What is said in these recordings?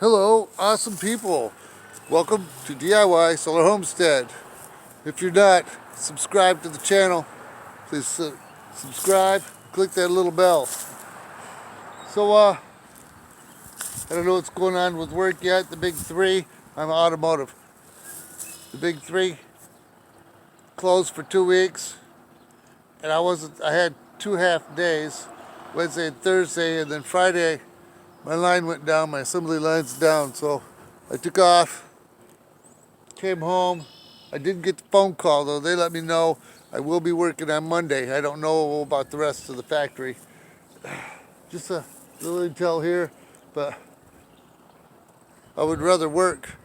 Hello, awesome people. Welcome to DIY Solar Homestead. If you're not subscribed to the channel, please subscribe, click that little bell. So, I don't know what's going on with work yet. The big three, I'm automotive. The big three closed for 2 weeks, and I had 2 half days, Wednesday and Thursday, and then Friday, my line went down, my assembly line's down, so I took off, came home. I didn't get the phone call though. They let me know I will be working on Monday. I don't know about the rest of the factory. Just a little intel here, but I would rather work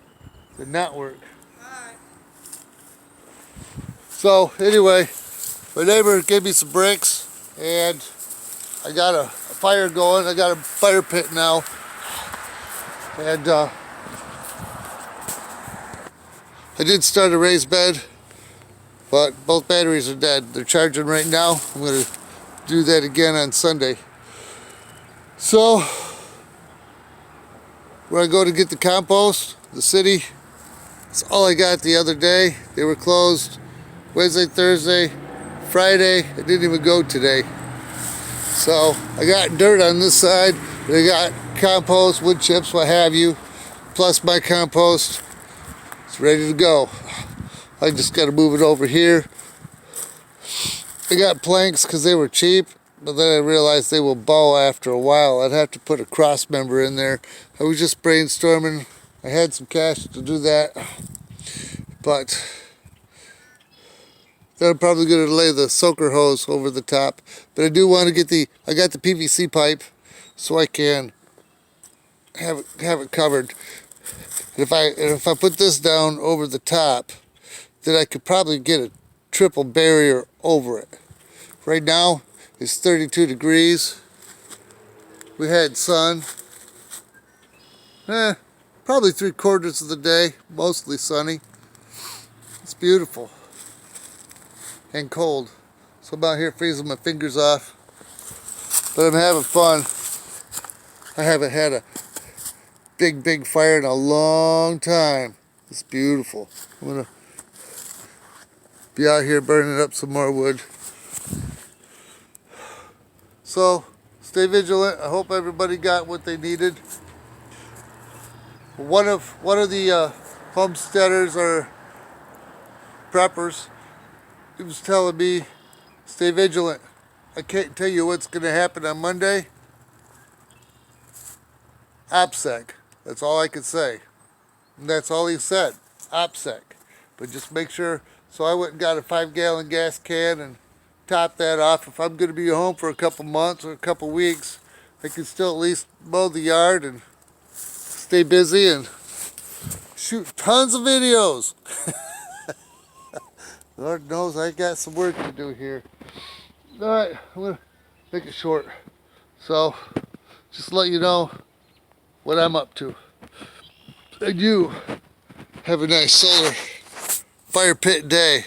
than not work. Hi. So anyway, my neighbor gave me some bricks and I got a fire going. I got a fire pit now, and I did start a raised bed, but both batteries are dead. They're charging right now. I'm going to do that again on Sunday. So when I go to get the compost, the city, that's all I got the other day. They were closed Wednesday, Thursday, Friday. I didn't even go today. So I got dirt on this side, but I got compost, wood chips, what have you, plus my compost. It's ready to go. I just got to move it over here. I got planks because they were cheap, but then I realized they will bow after a while. I'd have to put a cross member in there. I was just brainstorming. I had some cash to do that, but then I'm probably going to lay the soaker hose over the top. But I do want to get I got the PVC pipe so I can have it covered. And if I put this down over the top, then I could probably get a triple barrier over it. Right now it's 32 degrees. We had sun. Probably 3/4 of the day, mostly sunny. It's beautiful. And cold. So I'm out here freezing my fingers off. But I'm having fun. I haven't had a big fire in a long time. It's beautiful. I'm gonna be out here burning up some more wood. So stay vigilant. I hope everybody got what they needed. One of the homesteaders or preppers, he was telling me, stay vigilant. I can't tell you what's going to happen on Monday. OPSEC. That's all I could say. And that's all he said. OPSEC. But just make sure. So I went and got a 5-gallon gas can and topped that off. If I'm going to be home for a couple months or a couple weeks, I can still at least mow the yard and stay busy and shoot tons of videos. Lord knows I got some work to do here. Alright, I'm going to make it short. So, just let you know what I'm up to. And you have a nice solar fire pit day.